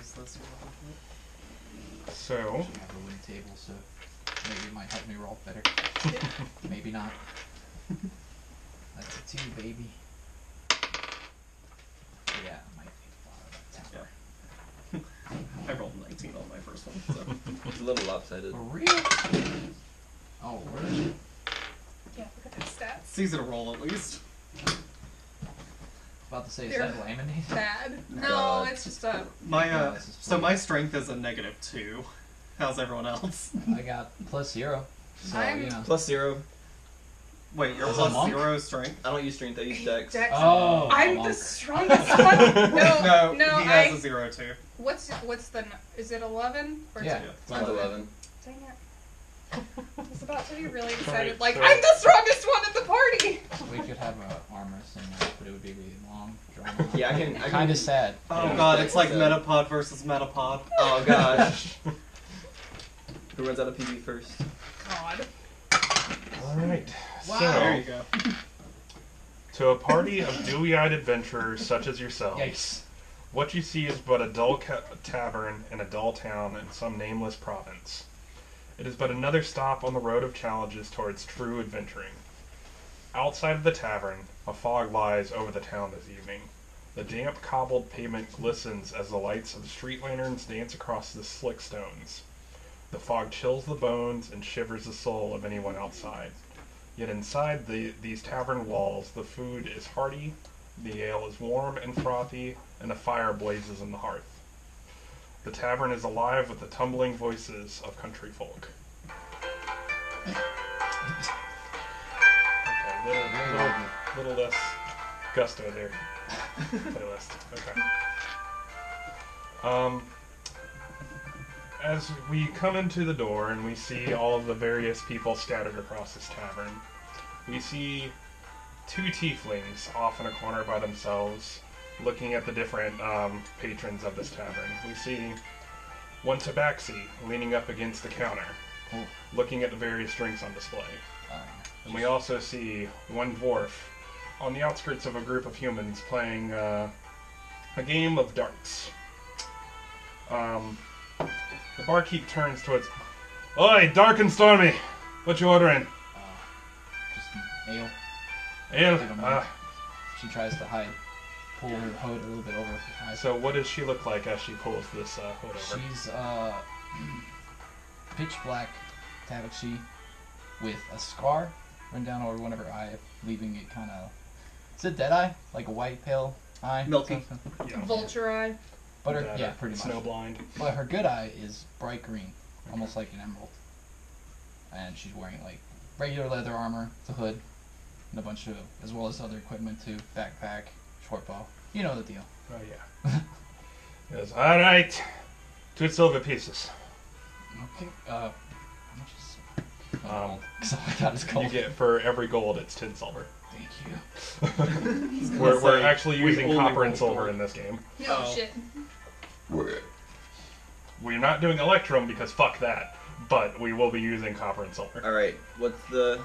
use this a little bit. So. I have a win table, so maybe it might help me roll better. Maybe not. That's a 2, baby. Yeah, I might be far that tower. Yeah. I rolled 19 on my first one, so. It's a little lopsided. For real? Oh, where is it? Yeah, look at the stats. It's easy to roll at least. About to say, is They're that laminated? bad. No, God. it's just a. My No, this is so fine. my strength is a -2. How's everyone else? I got +0. So, I'm- you know. +0. Wait, you're As a monk? +0 strength? I don't use strength, I use dex. Dex. Oh, I'm monk. the strongest one. No, No, he has a 0 too. What's the? Is it 11? Or is Yeah. it- Mine's 11. Dang it. I was about to be really excited. Alright, Like, so- I'm the strongest one at the party! We could have armor similar, but it would be really long, drawn out. Yeah, I can. Kind of sad. Oh Yeah. god, it's like So- Metapod versus Metapod. Oh gosh. Who runs out of PB first? God. Alright. Wow. There you So, go. to a party of dewy-eyed adventurers such as yourselves, Yikes. what you see is but a dull tavern in a dull town in some nameless province. It is but another stop on the road of challenges towards true adventuring. Outside of the tavern, a fog lies over the town this evening. The damp, cobbled pavement glistens as the lights of the street lanterns dance across the slick stones. The fog chills the bones and shivers the soul of anyone outside. Yet inside these tavern walls, the food is hearty, the ale is warm and frothy, and the fire blazes in the hearth. The tavern is alive with the tumbling voices of country folk. Okay, little less gusto there. Playlist. Okay. As we come into the door and we see all of the various people scattered across this tavern, we see 2 tieflings off in a corner by themselves, looking at the different patrons of this tavern. We see one tabaxi leaning up against the counter, Cool. looking at the various drinks on display. Uh, And we also see one dwarf on the outskirts of a group of humans playing a game of darts. The barkeep turns towards... Oi, dark and stormy! What you ordering? just ale. Ale? They don't mind. She tries to hide, pull her hood a little bit over her eyes. So what does she look like as she pulls this hood over? She's pitch black tabaxi with a scar run down over one of her eye, leaving it kind of... Is it dead eye? Like a white pale eye? Milky. Yeah. Vulture eye. But her, That, yeah, pretty much. Snowblind. But her good eye is bright green, almost like an emerald. And she's wearing like regular leather armor, the hood, and a bunch of, as well as other equipment too, backpack, short bow. You know the deal. Oh, yeah. Yes. All right. 2 silver pieces. Okay. How much is gold? Because all I got is gold. You get, for every gold, it's 10 silver. Thank you. We're actually we using only copper and roll silver gold. in this game. No Oh. shit. We're not doing Electrum because fuck that, but we will be using copper and silver. Alright, what's the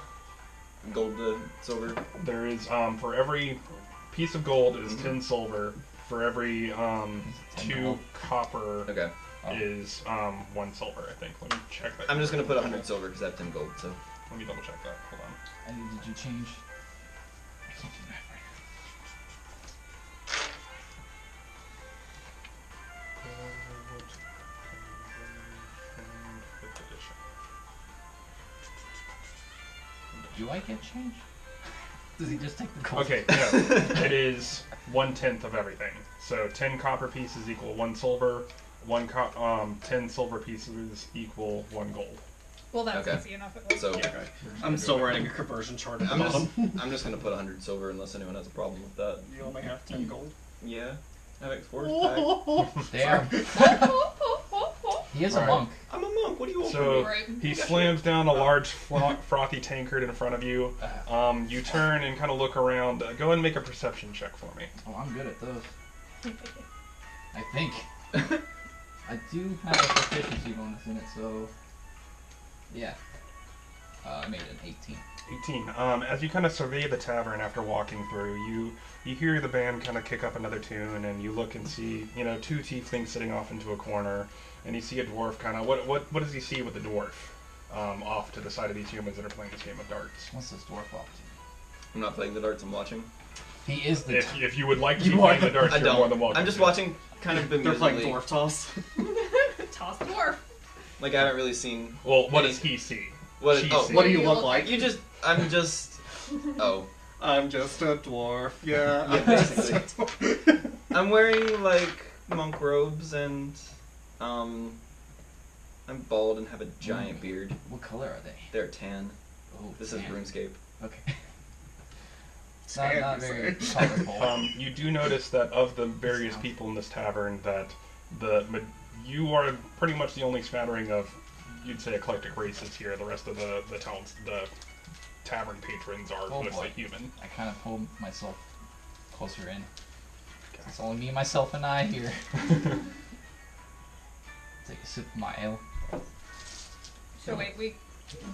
gold to silver? There is, for every piece of gold is 10 silver. For every 2 gold? copper Okay. Oh. is 1 silver, I think. Let me check that. I'm just gonna put 100 silver because I have 10 gold, so. Let me double check that. Hold on. And did you change? I can't do that right now. Do I get change? Does he just take the gold? Okay, no. It is 1/10 of everything. So 10 copper pieces equal 1 silver. 10 silver pieces equal 1 gold. Well, that's Okay. easy enough at least. So Okay. I'm still writing a conversion chart at the bottom. I'm just gonna put 100 silver unless anyone has a problem with that. You only have 10 gold. Yeah. I have X4 Damn. He is a Alright. monk. I'm a monk, what do you want So Right. he slams down a large frothy tankard in front of you. You turn and kind of look around. Go ahead and make a perception check for me. Oh, I'm good at those. I think. I do have a proficiency bonus in it, so... Yeah. I made it an 18. 18. As you kind of survey the tavern after walking through, you hear the band kind of kick up another tune, and you look and see, you know, two tieflings sitting off into a corner, and you see a dwarf kind of. What does he see with the dwarf off to the side of these humans that are playing this game of darts? What's this dwarf up to? I'm not playing the darts, I'm watching. He is the. If you would like to be playing the darts, I you're more than don't. welcome. I'm just to. watching kind of They're playing bemusedly. dwarf toss. Toss dwarf. Like, I haven't really seen... Well, what does he see? What, She oh, see. What do you look like? You just... I'm just... Oh. I'm just a dwarf. Yeah. Yeah, basically. I'm wearing, like, monk robes and... I'm bald and have a giant beard. What color are they? They're tan. Oh, This is tan. RuneScape. Okay. Tan, not you very say. colorful. You do notice that of the various people in this tavern, that you are pretty much the only smattering of, you'd say, eclectic races here. The rest of the tavern patrons are Oh, mostly boy. human. I kind of pulled myself closer in. It's only me, myself, and I here. Take a sip of my ale. So wait,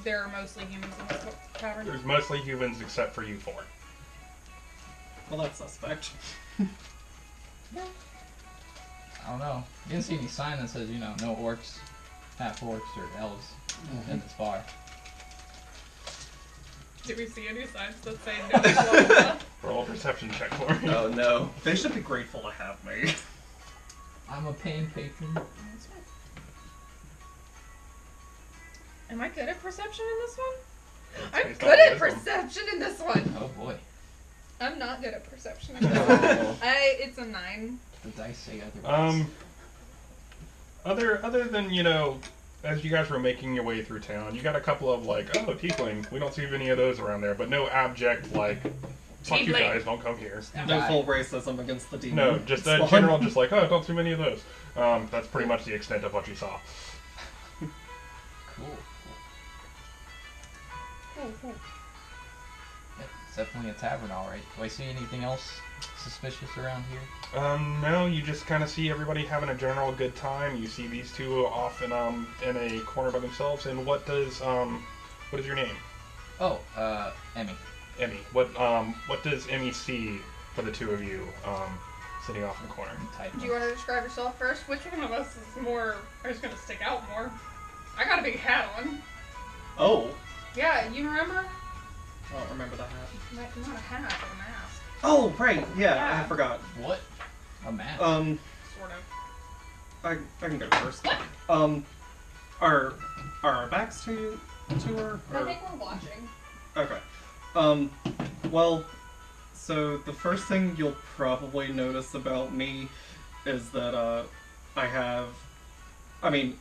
there are mostly humans in this tavern? There's mostly humans except for you four. Well, that's suspect. I don't know. You didn't see any sign that says, you know, no orcs, half orcs, or elves in this bar. Did we see any signs that say no? Florida? Roll a perception check for me. Oh, no. They should be grateful to have me. I'm a paying patron. Am I good at perception in this one? It's I'm based good on at wisdom. perception in this one. Oh boy. I'm not good at perception in this one. Oh, It's a 9. the dice say otherwise. Other than, you know, as you guys were making your way through town, you got a couple of like, oh, tiefling. We don't see any of those around there, but no abject like, fuck you Tiefling. guys, don't come here. No full racism against the demon. No, just a Spawn. general, just like, oh, don't see many of those. That's pretty much the extent of what you saw. Cool. Cool. Yep, it's definitely a tavern, alright. Do I see anything else suspicious around here? No, you just kind of see everybody having a general good time. You see these two off in a corner by themselves. And what is your name? Oh, Emmy. Emmy. What does Emmy see for the two of you sitting off in the corner? Type Do you want to describe yourself first? Which one of us is more, or is going to stick out more? I got a big hat on. Oh. Yeah, you remember? I don't remember the hat. Not a hat, but a mask. Oh, right. Yeah, Yeah. I forgot. What? A mask? Sort of. I can go first. Are our backs to her? I Or? think we're watching. Okay. Well, so the first thing you'll probably notice about me is that I have,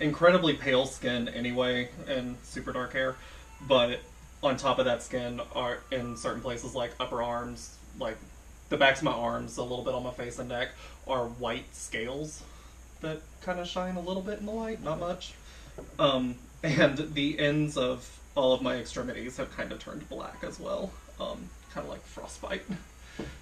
incredibly pale skin anyway, and super dark hair, but on top of that skin are in certain places like upper arms, like the backs of my arms, a little bit on my face and neck, are white scales that kind of shine a little bit in the light, not much. And the ends of all of my extremities have kind of turned black as well, kind of like frostbite.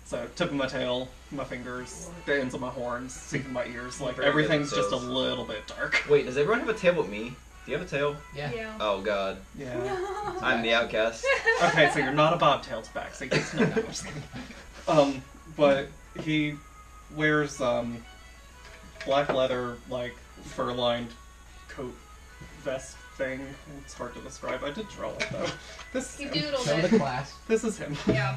So tip of my tail, my fingers, the ends of my horns, even my ears, like Very everything's good at just a those. little bit dark. Wait, does everyone have a tail but me? Do you have a tail? yeah. Oh, God. Yeah. I'm the outcast. Okay, so you're not a bobtail tabaxi. It's no, I'm just kidding. But he wears black leather, like fur-lined coat vest thing. It's hard to describe. I did draw it though. This He is him. doodled Show it. the class. This is him. Yeah.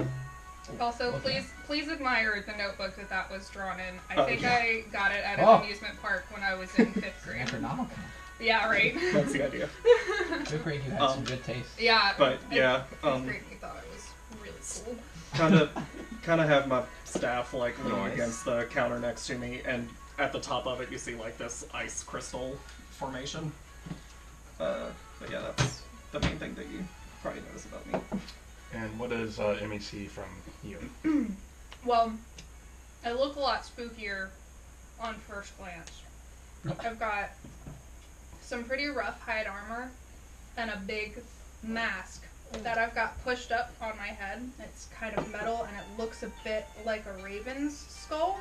Also, Okay. please admire the notebook that was drawn in. I Oh, think yeah. I got it at an Oh. amusement park when I was in 5th grade. Astronomical. Yeah, right. That's the idea. Good grade, you had some good taste. Yeah. But yeah, 5th grade, we thought it was really cool. kind of have my staff like leaning Nice. against the counter next to me, and at the top of it you see like this ice crystal formation. But yeah, that's the main thing that you probably notice about me. And what does Emmy see from you? Well, I look a lot spookier on first glance. I've got some pretty rough hide armor and a big mask that I've got pushed up on my head. It's kind of metal and it looks a bit like a raven's skull.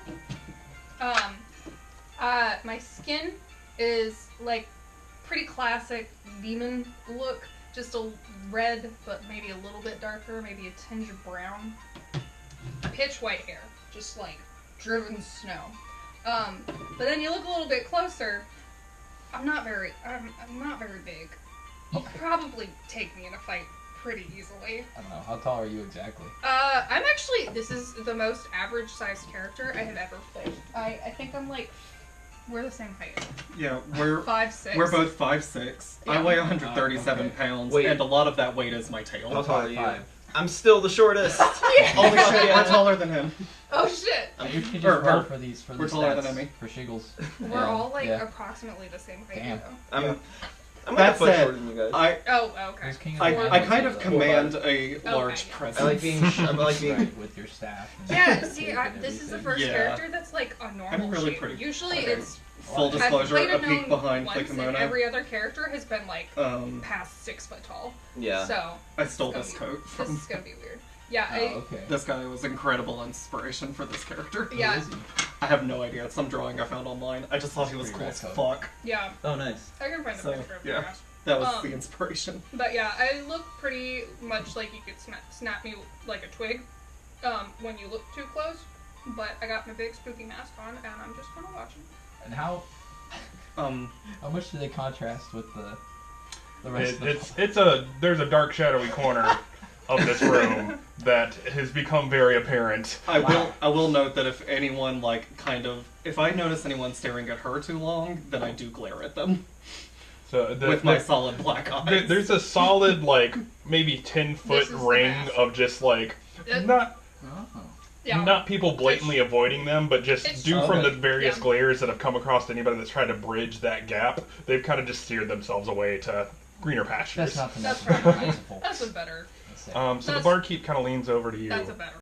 My skin is like pretty classic demon look, just a red, but maybe a little bit darker, maybe a tinge of brown. Pitch white hair, just like driven snow. But then you look a little bit closer. I'm not very big. You could probably take me in a fight pretty easily. I don't know. How tall are you exactly? I'm actually, this is the most average sized character I have ever played. I think I'm like, we're the same height. Yeah, we're 5'6". we're both 5'6". I Yeah. weigh 137 Okay. pounds, Wait. and a lot of that weight is my tail. How tall are you? 5'5". I'm still the shortest. Holy shit, we're taller than him. Oh shit! You can just Or- roll for these we're stats taller than Emmy. for shiggles. We're all like Yeah. approximately the same height. Damn. Though. I'm Yeah. I'm That like a foot said, shorter than you guys. I Oh, okay. Who's king of I, the I mountains kind is of the- command a Okay, large yeah. presence. I like being. I like being. Right, with your staff. and Yeah, cape see, and this is the everything. first Yeah. character that's like a normal I'm really shape. pretty. Usually Okay. it's Full I've disclosure, played a gnome peek behind the once, and kimono. every other character has been like past 6 foot tall. Yeah. So I stole it's this gonna coat this from is gonna be weird. Yeah, Oh, okay. this guy. Was incredible inspiration for this character. Who yeah, is he? I have no idea. It's some drawing I found online. I just thought he was Pretty cool rad as coat. fuck. yeah. Oh, nice. I can find the So, picture of yeah. the ass. That was the inspiration. But yeah, I look pretty much like you could snap me like a twig when you look too close. But I got my big spooky mask on, and I'm just kind of watching. And how Um, much do they contrast with the rest of There's a dark shadowy corner of this room that has become very apparent. I will note that if anyone if I notice anyone staring at her too long, then I do glare at them So with my solid black eyes. there's a solid maybe 10-foot This is the ring mask. of just It- not Oh. Yeah. not people blatantly avoiding them, but just It's- due from Okay. the various Yeah. glares that have come across anybody that's tried to bridge that gap, they've kind of just steered themselves away to greener pastures. That's not the That's most probably fanciful. that's a better. Let's say. So the That's- barkeep kind of leans over to you. That's a better.